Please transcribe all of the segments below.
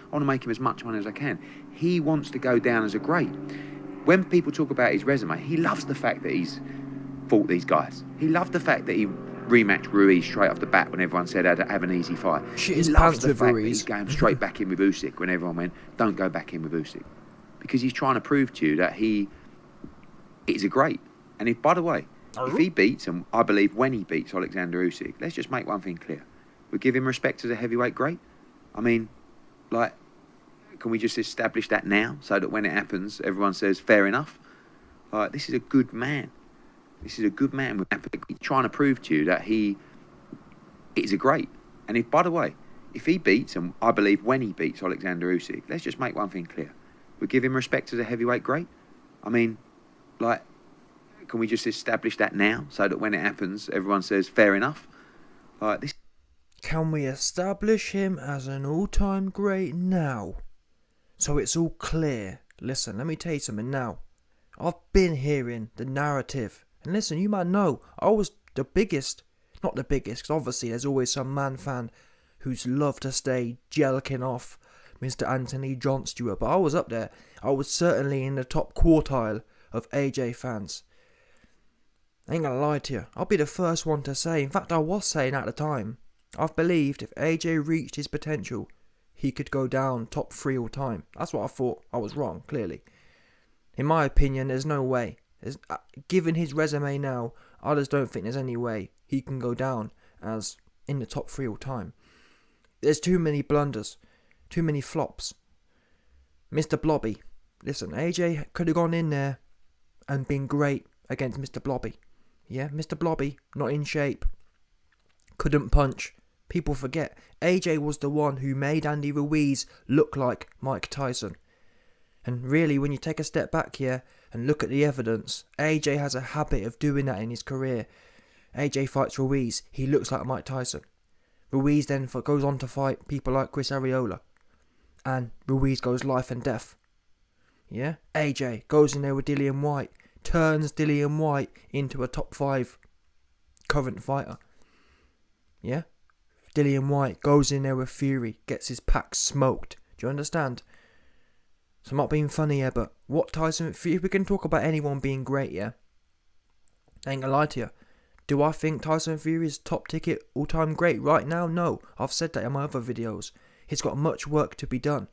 I want to make him as much money as I can. He wants to go down as a great. When people talk about his resume, he loves the fact that he's fought these guys. He loved the fact that he rematched Ruiz straight off the bat when everyone said I'd have an easy fight. Shit He his loves pants the with fact that Ruiz. he's going straight back in with Usyk when everyone went, don't go back in with Usyk. Because he's trying to prove to you that he is a great. And if, by the way, if he beats, and I believe when he beats Alexander Usyk, let's just make one thing clear. We give him respect as a heavyweight great. I mean, like, can we just establish that now so that when it happens, everyone says, fair enough? This is a good man. This is a good man. He's trying to prove to you that he is a great. And if, by the way, if he beats, and I believe when he beats Alexander Usyk, let's just make one thing clear. We give him respect as a heavyweight great. I mean, like, can we just establish that now so that when it happens, everyone says, fair enough? Can we establish him as an all-time great now? So it's all clear. Listen, let me tell you something now. I've been hearing the narrative. And listen, you might know, I was the biggest. Not the biggest, because obviously there's always some man fan who's loved to stay jelking off Mr. Anthony John Stewart. But I was up there. I was certainly in the top quartile of AJ fans. I ain't gonna lie to you. I'll be the first one to say, in fact I was saying at the time, I've believed if AJ reached his potential, he could go down top 3 all time. That's what I thought. I was wrong, clearly. In my opinion, there's no way. Given his resume now, I just don't think there's any way he can go down as in the top 3 all time. There's too many blunders, too many flops. Mr. Blobby. Listen, AJ could have gone in there and been great against Mr. Blobby. Yeah, Mr. Blobby, not in shape. Couldn't punch. People forget, AJ was the one who made Andy Ruiz look like Mike Tyson. And really, when you take a step back here and look at the evidence, AJ has a habit of doing that in his career. AJ fights Ruiz, he looks like Mike Tyson. Ruiz then goes on to fight people like Chris Arreola. And Ruiz goes life and death. Yeah? AJ goes in there with Dillian Whyte, turns Dillian Whyte into a top 5 current fighter. Yeah? Dillian Whyte goes in there with Fury, gets his pack smoked. Do you understand? So I'm not being funny here, but what Tyson Fury, we can talk about anyone being great, yeah? I ain't gonna lie to you. Do I think Tyson Fury is top ticket all-time great right now? No. I've said that in my other videos. He's got much work to be done.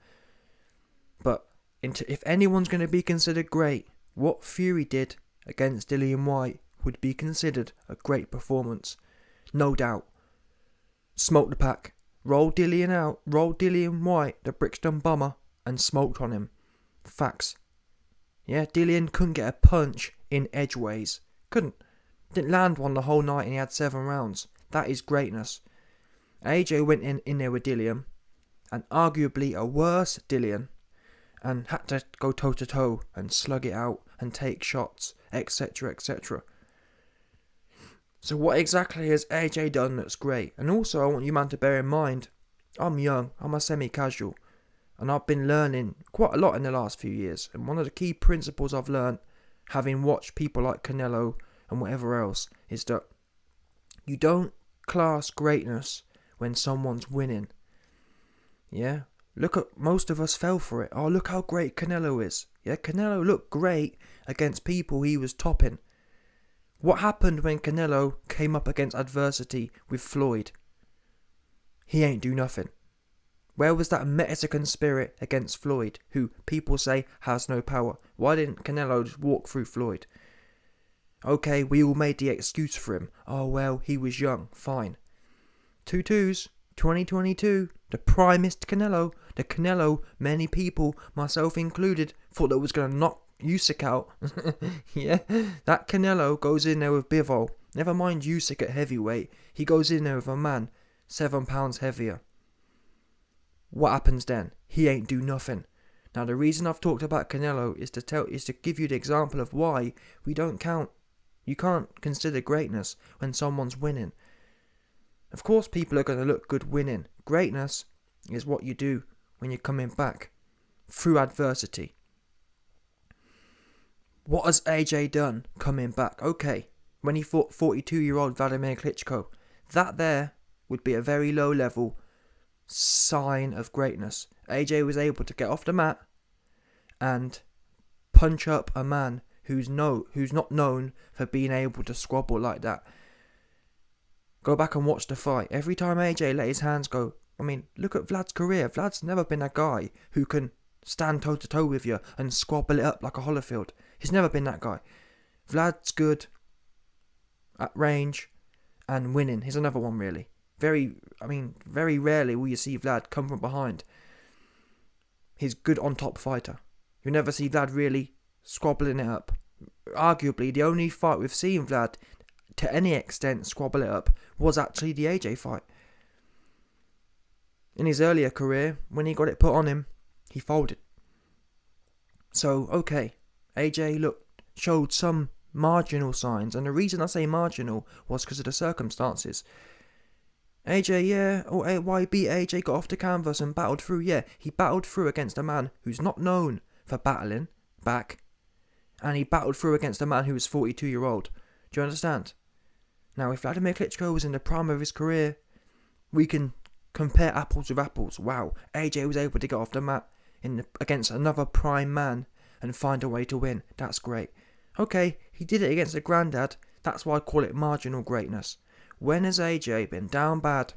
But if anyone's going to be considered great, what Fury did against Dillian Whyte would be considered a great performance. No doubt. Smoked the pack. Rolled Dillian out. Rolled Dillian Whyte, the Brixton bomber, and smoked on him. Facts. Yeah, Dillian couldn't get a punch in edgeways. Couldn't. Didn't land one the whole night and he had 7 rounds. That is greatness. AJ went in there with Dillian, and arguably a worse Dillian, and had to go toe to toe and slug it out and take shots, etc, etc. So what exactly has AJ done that's great? And also I want you man to bear in mind, I'm young, I'm a semi-casual, and I've been learning quite a lot in the last few years. And one of the key principles I've learned, having watched people like Canelo and whatever else, is that you don't class greatness when someone's winning. Yeah? Look at, most of us fell for it. Oh, look how great Canelo is. Yeah, Canelo looked great against people he was topping. What happened when Canelo came up against adversity with Floyd? He ain't do nothing. Where was that Mexican spirit against Floyd, who people say has no power? Why didn't Canelo just walk through Floyd? Okay, we all made the excuse for him. Oh well, he was young. Fine. 2-2s, 2022, the primest Canelo. The Canelo many people, myself included, thought that was going to knock Usyk out. Yeah, that Canelo goes in there with Bivol. Never mind Usyk at heavyweight. He goes in there with a man 7 pounds heavier. What happens then? He ain't do nothing. Now the reason I've talked about Canelo is to give you the example of why we don't count. You can't consider greatness when someone's winning. Of course people are going to look good winning. Greatness is what you do when you're coming back through adversity. What has AJ done coming back? Okay, when he fought 42-year-old Vladimir Klitschko, that there would be a very low level sign of greatness. AJ was able to get off the mat and punch up a man who's not known for being able to squabble like that. Go back and watch the fight. Every time AJ let his hands go, I mean, look at Vlad's career. Vlad's never been a guy who can stand toe to toe with you and squabble it up like a Holyfield. He's never been that guy. Vlad's good at range and winning. He's another one, really. Very rarely will you see Vlad come from behind. He's good on top fighter. You never see Vlad really squabbling it up. Arguably, the only fight we've seen Vlad to any extent squabble it up was actually the AJ fight. In his earlier career, when he got it put on him, he folded. So, okay, AJ showed some marginal signs, and the reason I say marginal was because of the circumstances. Why beat AJ, got off the canvas and battled through? Yeah, he battled through against a man who's not known for battling back, and he battled through against a man who was 42-year-old. Do you understand? Now, if Vladimir Klitschko was in the prime of his career, we can compare apples with apples. Wow, AJ was able to get off the mat against another prime man and find a way to win. That's great. Okay, he did it against a granddad. That's why I call it marginal greatness. When has AJ been down bad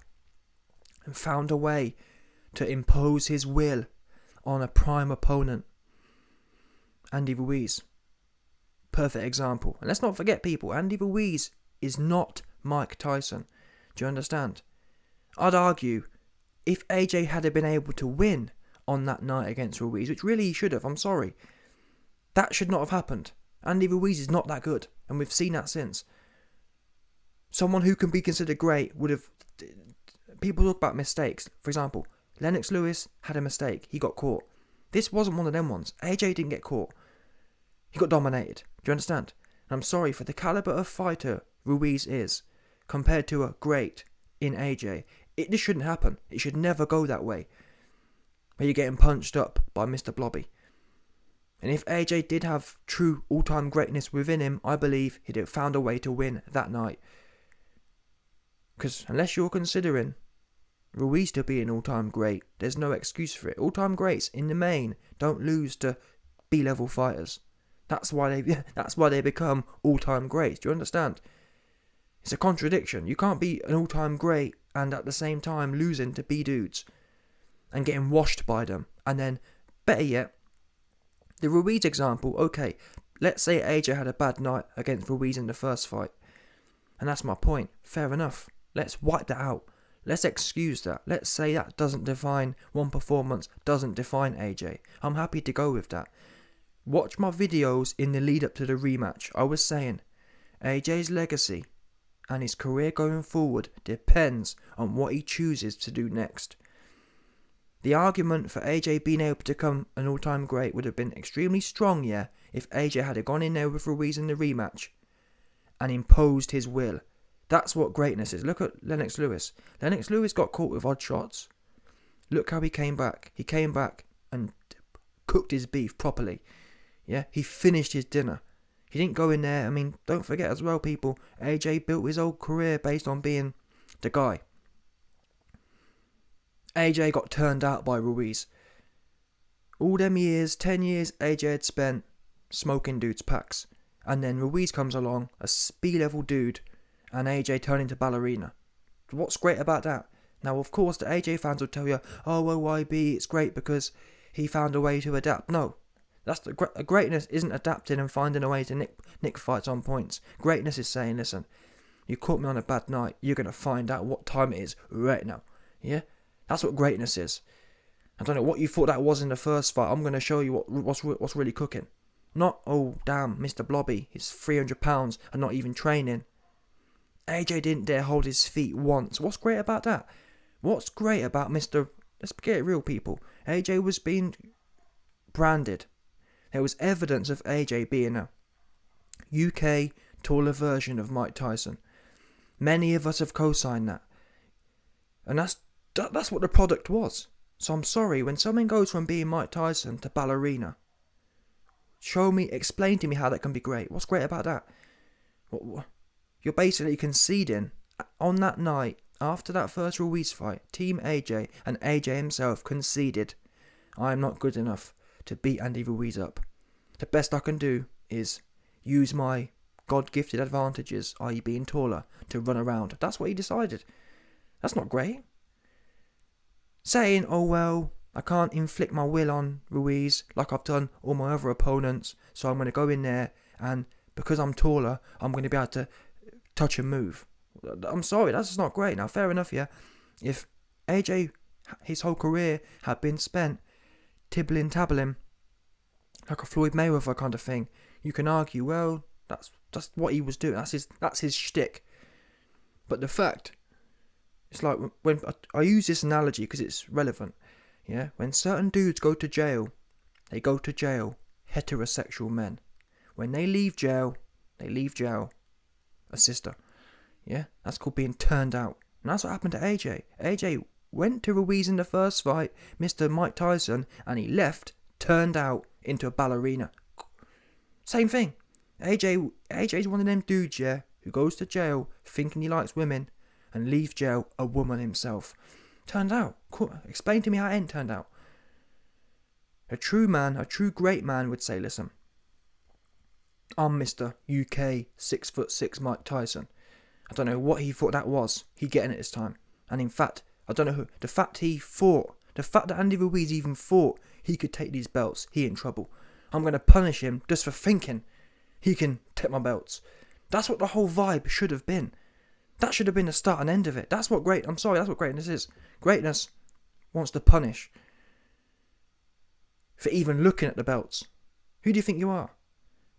and found a way to impose his will on a prime opponent? Andy Ruiz. Perfect example. And let's not forget, people, Andy Ruiz is not Mike Tyson. Do you understand? I'd argue if AJ had been able to win on that night against Ruiz, which really he should have, I'm sorry, that should not have happened. Andy Ruiz is not that good, and we've seen that since. Someone who can be considered great would have... People talk about mistakes. For example, Lennox Lewis had a mistake. He got caught. This wasn't one of them ones. AJ didn't get caught. He got dominated. Do you understand? And I'm sorry, for the caliber of fighter Ruiz is, compared to a great in AJ, this shouldn't happen. It should never go that way, where you're getting punched up by Mr. Blobby. And if AJ did have true all-time greatness within him, I believe he'd have found a way to win that night. Because unless you're considering Ruiz to be an all-time great, there's no excuse for it. All-time greats, in the main, don't lose to B-level fighters. That's why they become all-time greats. Do you understand? It's a contradiction. You can't be an all-time great and at the same time losing to B-dudes and getting washed by them. And then, better yet, the Ruiz example, okay, let's say AJ had a bad night against Ruiz in the first fight. And that's my point. Fair enough. Let's wipe that out. Let's excuse that. Let's say that doesn't define one performance, doesn't define AJ. I'm happy to go with that. Watch my videos in the lead up to the rematch. I was saying, AJ's legacy and his career going forward depends on what he chooses to do next. The argument for AJ being able to become an all-time great would have been extremely strong, yeah, if AJ had gone in there with Ruiz in the rematch and imposed his will. That's what greatness is. Look at Lennox Lewis. Lennox Lewis got caught with odd shots. Look how he came back. He came back and cooked his beef properly. Yeah, he finished his dinner. He didn't go in there. I mean, don't forget as well, people, AJ built his whole career based on being the guy. AJ got turned out by Ruiz. All them years, 10 years, AJ had spent smoking dudes' packs. And then Ruiz comes along, a B-level dude, and AJ turned into ballerina. What's great about that? Now, of course, the AJ fans will tell you, oh, YB, it's great because he found a way to adapt. No, that's greatness isn't adapting and finding a way to nick fights on points. Greatness is saying, listen, you caught me on a bad night, you're going to find out what time it is right now. Yeah? That's what greatness is. I don't know what you thought that was in the first fight. I'm going to show you what's really cooking. Not, oh, damn, Mr. Blobby, he's 300 pounds and not even training. AJ didn't dare hold his feet once. What's great about that? What's great about Mr... Let's get it real, people. AJ was being branded. There was evidence of AJ being a UK taller version of Mike Tyson. Many of us have co-signed that. And that's what the product was. So I'm sorry, when someone goes from being Mike Tyson to ballerina, explain to me how that can be great. What's great about that? You're basically conceding on that night after that first Ruiz fight, Team AJ and AJ himself conceded, I am not good enough to beat Andy Ruiz up. The best I can do is use my God-gifted advantages, i.e. being taller, to run around. That's what he decided. That's not great. Saying, oh well, I can't inflict my will on Ruiz like I've done all my other opponents, so I'm going to go in there and because I'm taller, I'm going to be able to touch and move. I'm sorry, that's just not great. Now, fair enough, yeah. If AJ, his whole career had been spent tibbling-tabbling, like a Floyd Mayweather kind of thing, you can argue, well, that's what he was doing. That's his shtick. But the fact, it's like when I use this analogy because it's relevant. Yeah, when certain dudes go to jail, they go to jail, heterosexual men. When they leave jail, a sister. Yeah, that's called being turned out. And that's what happened to AJ. AJ went to Ruiz in the first fight, Mr. Mike Tyson, and he left, turned out into a ballerina. Same thing. AJ's one of them dudes, yeah, who goes to jail thinking he likes women and leaves jail a woman himself. Turned out. Cool. Explain to me how it ain't turned out. A true man, a true great man would say, listen, I'm Mr. UK 6'6" Mike Tyson. I don't know what he thought that was. He getting it this time. And in fact, I don't know who. The fact that Andy Ruiz even thought he could take these belts, he in trouble. I'm going to punish him just for thinking he can take my belts. That's what the whole vibe should have been. That should have been the start and end of it. That's what greatness is. Greatness wants to punish for even looking at the belts. Who do you think you are?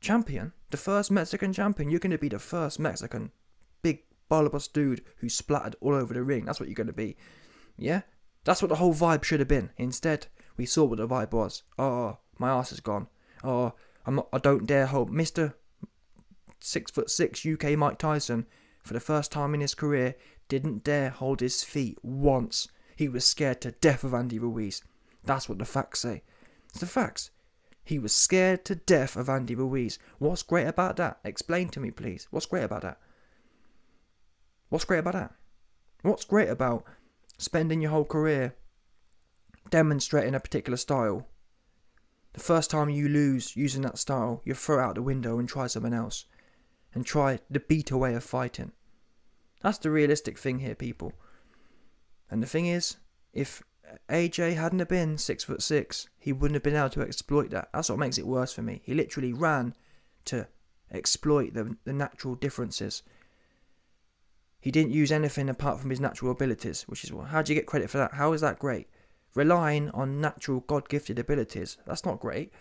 Champion? The first Mexican champion? You're going to be the first Mexican big bulbous dude who splattered all over the ring. That's what you're going to be. Yeah? That's what the whole vibe should have been. Instead, we saw what the vibe was. Oh, my ass is gone. Oh, I don't dare hold Mr. 6'6" UK Mike Tyson, for the first time in his career, didn't dare hold his feet once. He was scared to death of Andy Ruiz. That's what the facts say. It's the facts. He was scared to death of Andy Ruiz. What's great about that? Explain to me, please. What's great about that? What's great about that? What's great about spending your whole career demonstrating a particular style? The first time you lose using that style, you throw it out the window and try something else. And try the beater way of fighting. That's the realistic thing here, people. And the thing is, if AJ hadn't have been 6'6", he wouldn't have been able to exploit that. That's what makes it worse for me. He literally ran to exploit the natural differences. He didn't use anything apart from his natural abilities, which is, how do you get credit for that? How is that great? Relying on natural God-gifted abilities. That's not great.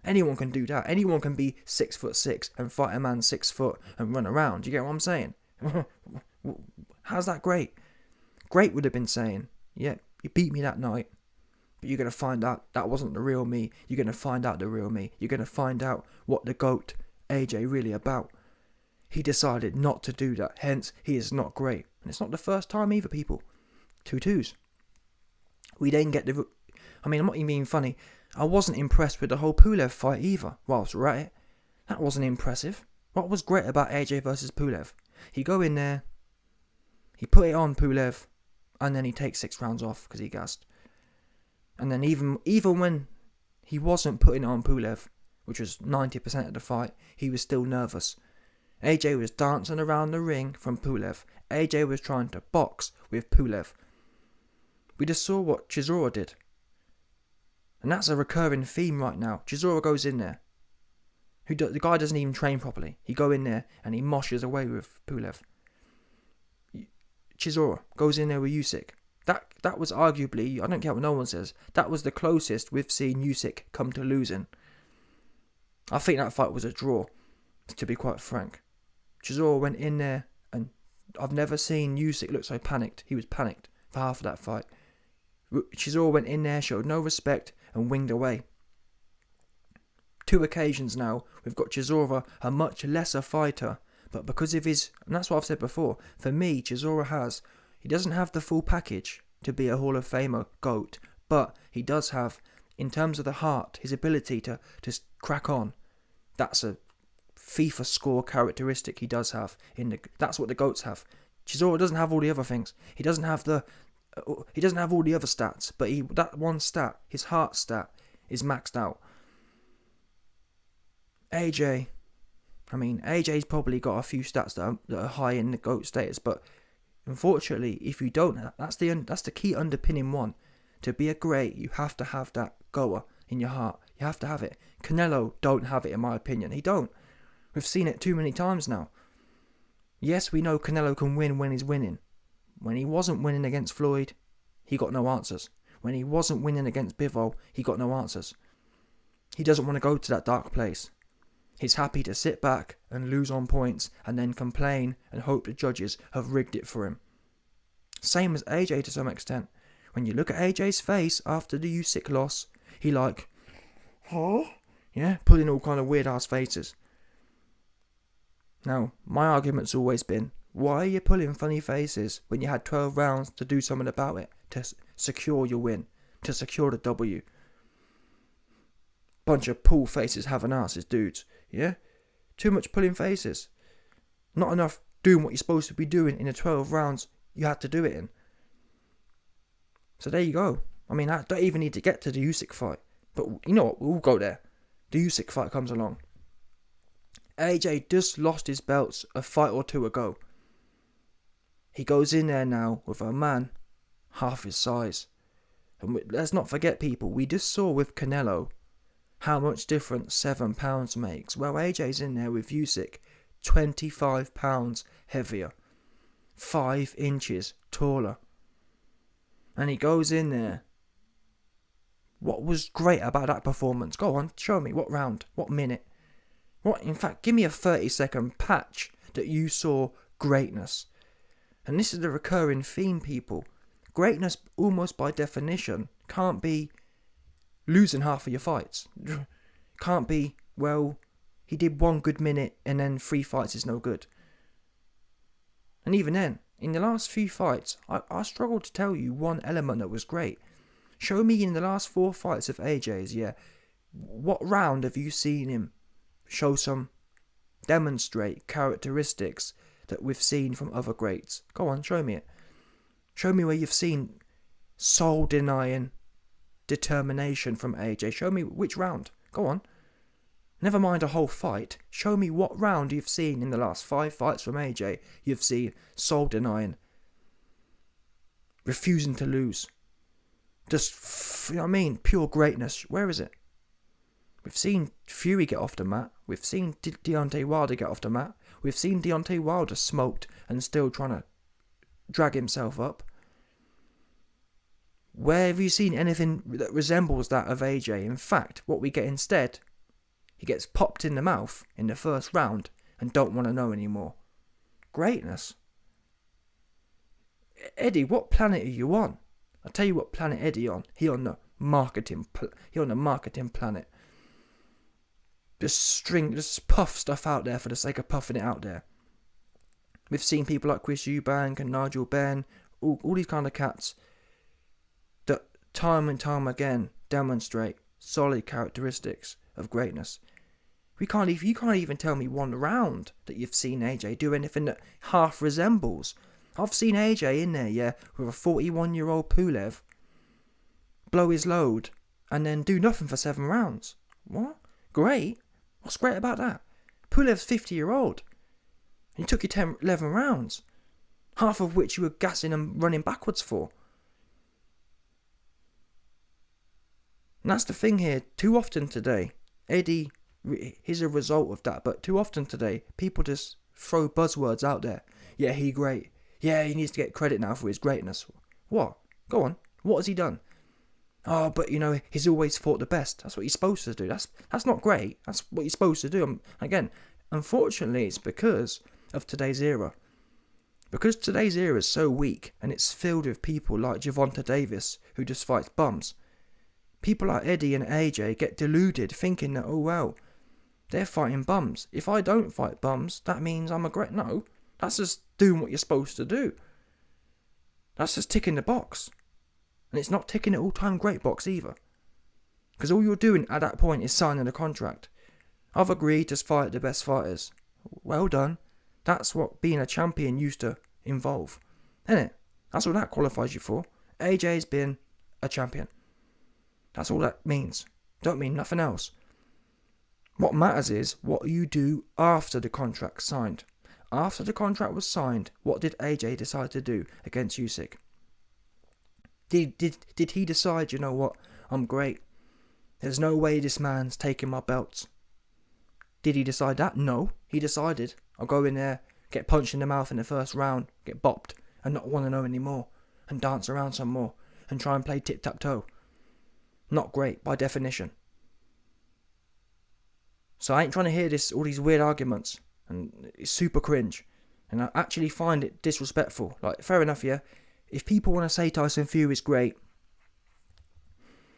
Anyone can do that. Anyone can be 6'6" and fight a man 6 foot and run around. Do you get what I'm saying? How's that great? Great would have been saying, yeah, you beat me that night, but you're going to find out that wasn't the real me. You're going to find out the real me. You're going to find out what the GOAT AJ really about. He decided not to do that. Hence, he is not great. And it's not the first time either, people. 2-2s. We then get the... I'm not even being funny. I wasn't impressed with the whole Pulev fight either, whilst we're at it. That wasn't impressive. What was great about AJ versus Pulev? He go in there, he put it on Pulev, and then he takes 6 rounds off because he gassed. And then even when he wasn't putting it on Pulev, which was 90% of the fight, he was still nervous. AJ was dancing around the ring from Pulev. AJ was trying to box with Pulev. We just saw what Chisora did. And that's a recurring theme right now. Chisora goes in there. The guy doesn't even train properly. He go in there and he moshes away with Pulev. Chisora goes in there with Usyk. That was arguably, I don't care what no one says, that was the closest we've seen Usyk come to losing. I think that fight was a draw, to be quite frank. Chisora went in there and I've never seen Usyk look so panicked. He was panicked for half of that fight. Chisora went in there, showed no respect, and winged away. 2 occasions now, we've got Chisora, a much lesser fighter, but because of his, and that's what I've said before, for me, Chisora he doesn't have the full package to be a Hall of Famer GOAT, but he does have, in terms of the heart, his ability to just crack on. That's a FIFA score characteristic he does have. That's what the GOATs have. Chisora doesn't have all the other things. He doesn't have all the other stats, but that one stat, his heart stat, is maxed out. AJ's probably got a few stats that are high in the GOAT status, but unfortunately, if you don't, that's the key underpinning one. To be a great, you have to have that goer in your heart. You have to have it. Canelo don't have it, in my opinion. He don't. We've seen it too many times now. Yes, we know Canelo can win when he's winning. When he wasn't winning against Floyd, he got no answers. When he wasn't winning against Bivol, he got no answers. He doesn't want to go to that dark place. He's happy to sit back and lose on points and then complain and hope the judges have rigged it for him. Same as AJ to some extent. When you look at AJ's face after the Usyk loss, he like, huh? Yeah, pulling all kind of weird ass faces. Now, my argument's always been, why are you pulling funny faces when you had 12 rounds to do something about it, to secure your win, to secure the W? Bunch of pull faces having asses, dudes, yeah? Too much pulling faces. Not enough doing what you're supposed to be doing in the 12 rounds you had to do it in. So there you go. I don't even need to get to the Usyk fight. But you know what, we'll go there. The Usyk fight comes along. AJ just lost his belts a fight or two ago. He goes in there now with a man half his size. And let's not forget, people, we just saw with Canelo how much difference 7 pounds makes. Well, AJ's in there with Usyk, 25 pounds heavier, 5 inches taller. And he goes in there. What was great about that performance? Go on, show me. What round? What minute? In fact, give me a 30-second patch that you saw greatness. And this is the recurring theme, people. Greatness, almost by definition, can't be losing half of your fights. Can't be, well, he did 1 good minute and then 3 fights is no good. And even then, in the last few fights, I struggled to tell you one element that was great. Show me in the last 4 fights of AJ's, what round have you seen him demonstrate characteristics that we've seen from other greats? Go on, show me it. Show me where you've seen soul-denying determination from AJ. Show me which round. Go on. Never mind a whole fight. Show me what round you've seen in the last 5 fights from AJ you've seen soul-denying, refusing to lose. Just, pure greatness. Where is it? We've seen Fury get off the mat. We've seen Deontay Wilder get off the mat. We've seen Deontay Wilder smoked and still trying to drag himself up. Where have you seen anything that resembles that of AJ? In fact, what we get instead, he gets popped in the mouth in the first round and don't want to know anymore. Greatness. Eddie, what planet are you on? I'll tell you what planet Eddie on. He on the marketing planet. Just puff stuff out there for the sake of puffing it out there. We've seen people like Chris Eubank and Nigel Benn, all these kind of cats that time and time again demonstrate solid characteristics of greatness. You can't even tell me one round that you've seen AJ do anything that half resembles. I've seen AJ in there, with a 41-year-old Pulev blow his load and then do nothing for 7 rounds. What? Great? What's great about that? Pulev's 50-year-old. And he took you 11 rounds, half of which you were gassing and running backwards for. And that's the thing here. Too often today, Eddie is a result of that, but too often today, people just throw buzzwords out there. Yeah, he great. Yeah, he needs to get credit now for his greatness. What? Go on. What has he done? Oh, but he's always fought the best. That's what he's supposed to do. That's not great. That's what he's supposed to do. Again, unfortunately, it's because of today's era. Because today's era is so weak, and it's filled with people like Gervonta Davis, who just fights bums. People like Eddie and AJ get deluded, thinking that, oh well, they're fighting bums. If I don't fight bums, that means I'm a great... No, that's just doing what you're supposed to do. That's just ticking the box. And it's not ticking the all-time great box either. Because all you're doing at that point is signing a contract. I've agreed to fight the best fighters. Well done. That's what being a champion used to involve. Innit? That's all that qualifies you for. AJ's been a champion. That's all that means. Don't mean nothing else. What matters is what you do after the contract's signed. After the contract was signed, what did AJ decide to do against Usyk? Did he decide, you know what, I'm great. There's no way this man's taking my belts. Did he decide that? No. He decided, I'll go in there, get punched in the mouth in the first round, get bopped, and not want to know anymore, and dance around some more, and try and play tic-tac-toe. Not great, by definition. So I ain't trying to hear all these weird arguments, and it's super cringe, and I actually find it disrespectful. Like, fair enough, yeah. If people want to say Tyson Fury's great,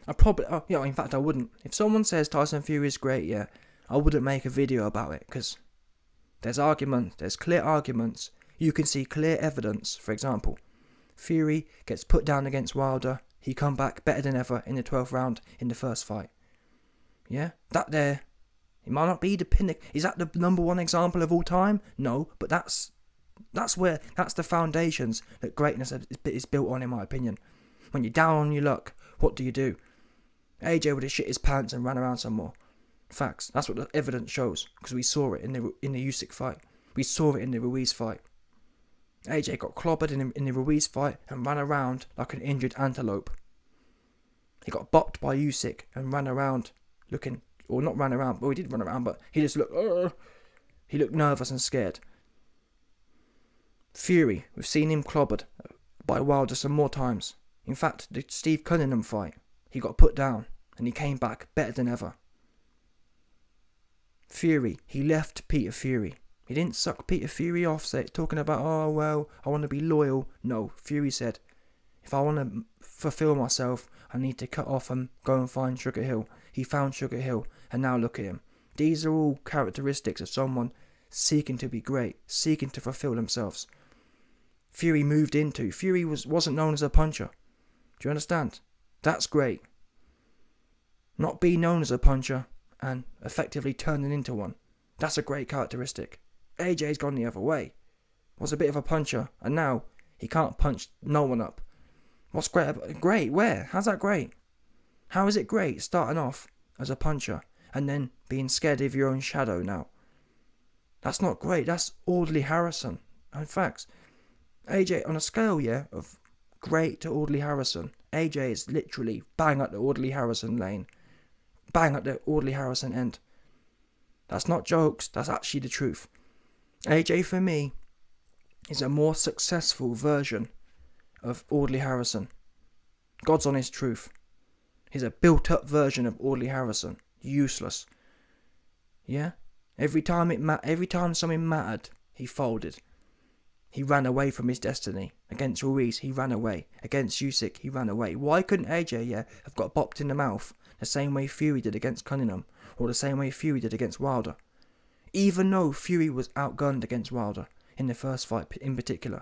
I probably, in fact I wouldn't. If someone says Tyson Fury's great, yeah, I wouldn't make a video about it, because there's arguments, there's clear arguments. You can see clear evidence. For example, Fury gets put down against Wilder. He come back better than ever in the 12th round in the first fight. Yeah, that there, it might not be the pinnacle. Is that the number one example of all time? No, but that's the foundations that greatness is built on, in my opinion. When you're down on your luck, what do? AJ would have shit his pants and ran around some more. Facts. That's what the evidence shows, because we saw it in the Usyk fight. We saw it in the Ruiz fight. AJ got clobbered in the Ruiz fight and ran around like an injured antelope. He got bopped by Usyk and ran around looking, or not ran around, well, he did run around, but he just looked, he looked nervous and scared. Fury, we've seen him clobbered by Wilder some more times. In fact, the Steve Cunningham fight, he got put down and he came back better than ever. Fury, he left Peter Fury. He didn't suck Peter Fury off, talking about, oh, well, I want to be loyal. No, Fury said, if I want to fulfill myself, I need to cut off and go and find Sugar Hill. He found Sugar Hill, and now look at him. These are all characteristics of someone seeking to be great, seeking to fulfill themselves. Fury wasn't known as a puncher. Do you understand? That's great. Not being known as a puncher and effectively turning into one. That's a great characteristic. AJ's gone the other way. Was a bit of a puncher, and now he can't punch no one up. What's great about it? Great, where? How's that great? How is it great starting off as a puncher and then being scared of your own shadow now? That's not great. That's orderly Harrison. In fact, AJ, on a scale, yeah, of great to orderly Harrison, AJ is literally bang at the orderly Harrison lane. Bang at the orderly Harrison end. That's not jokes, that's actually the truth. AJ, for me, is a more successful version of Audley Harrison. God's honest truth. He's a built-up version of Audley Harrison. Useless. Yeah? Every time something mattered, he folded. He ran away from his destiny. Against Ruiz, he ran away. Against Usyk, he ran away. Why couldn't AJ, have got bopped in the mouth the same way Fury did against Cunningham, or the same way Fury did against Wilder? Even though Fury was outgunned against Wilder in the first fight in particular.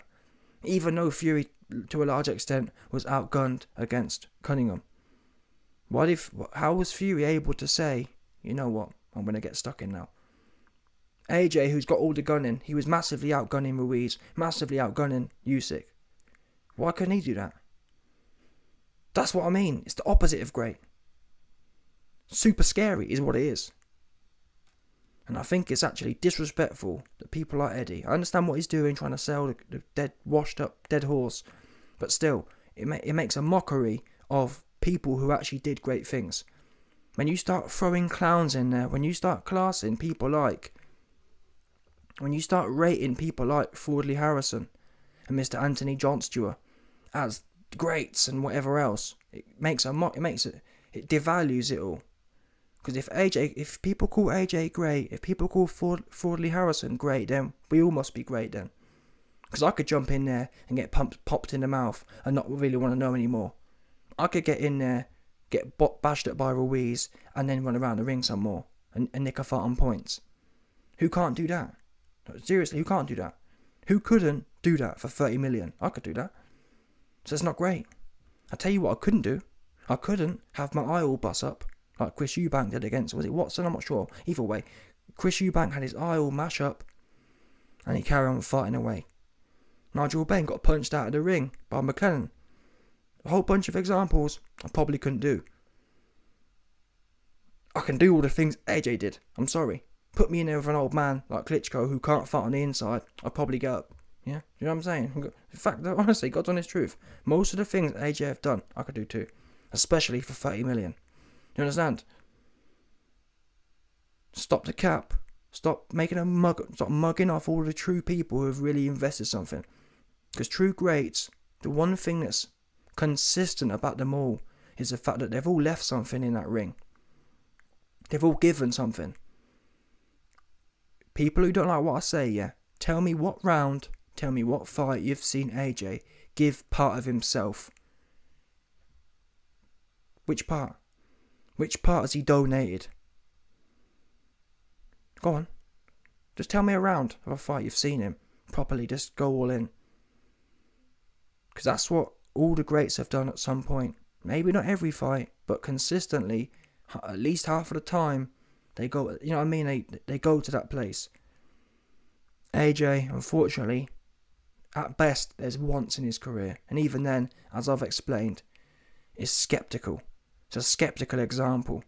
Even though Fury, to a large extent, was outgunned against Cunningham. How was Fury able to say, you know what, I'm going to get stuck in now? AJ, who's got all the gunning, he was massively outgunning Ruiz, massively outgunning Usyk. Why couldn't he do that? That's what I mean. It's the opposite of great. Super scary is what it is. And I think it's actually disrespectful that people like Eddie, I understand what he's doing, trying to sell the dead, washed up, dead horse, but still, it makes a mockery of people who actually did great things. When you start throwing clowns in there, when you start rating people like Audley Harrison and Mr. Anthony John Stewart as greats and whatever else, it devalues it all. Because if people call AJ great, if people call Audley Harrison great, then we all must be great then. Because I could jump in there and get popped in the mouth and not really want to know anymore. I could get in there, get bashed up by Ruiz, and then run around the ring some more and nick a fight on points. Who can't do that? Seriously, who can't do that? Who couldn't do that for 30 million? I could do that. So it's not great. I tell you what I couldn't do. I couldn't have my eye all bust up like Chris Eubank did against, was it Watson? I'm not sure. Either way, Chris Eubank had his eye all mash up and he carried on fighting away. Nigel Benn got punched out of the ring by McLennan. A whole bunch of examples I probably couldn't do. I can do all the things AJ did. I'm sorry. Put me in there with an old man like Klitschko who can't fight on the inside. I'll probably get up. Yeah? You know what I'm saying? In fact, honestly, God's honest truth. Most of the things AJ have done, I could do too. Especially for 30 million. You understand? Stop the cap. Stop making a mug. Stop mugging off all the true people who have really invested something. Because true greats, the one thing that's consistent about them all is the fact that they've all left something in that ring. They've all given something. People who don't like what I say, yeah, tell me what round, tell me what fight you've seen AJ give part of himself. Which part? Which part has he donated? Go on. Just tell me a round of a fight you've seen him properly just go all in. Because that's what all the greats have done at some point. Maybe not every fight, but consistently, at least half of the time, they go, you know what I mean? They go to that place. AJ, unfortunately, at best, there's once in his career. And even then, as I've explained, is sceptical. It's a sceptical example.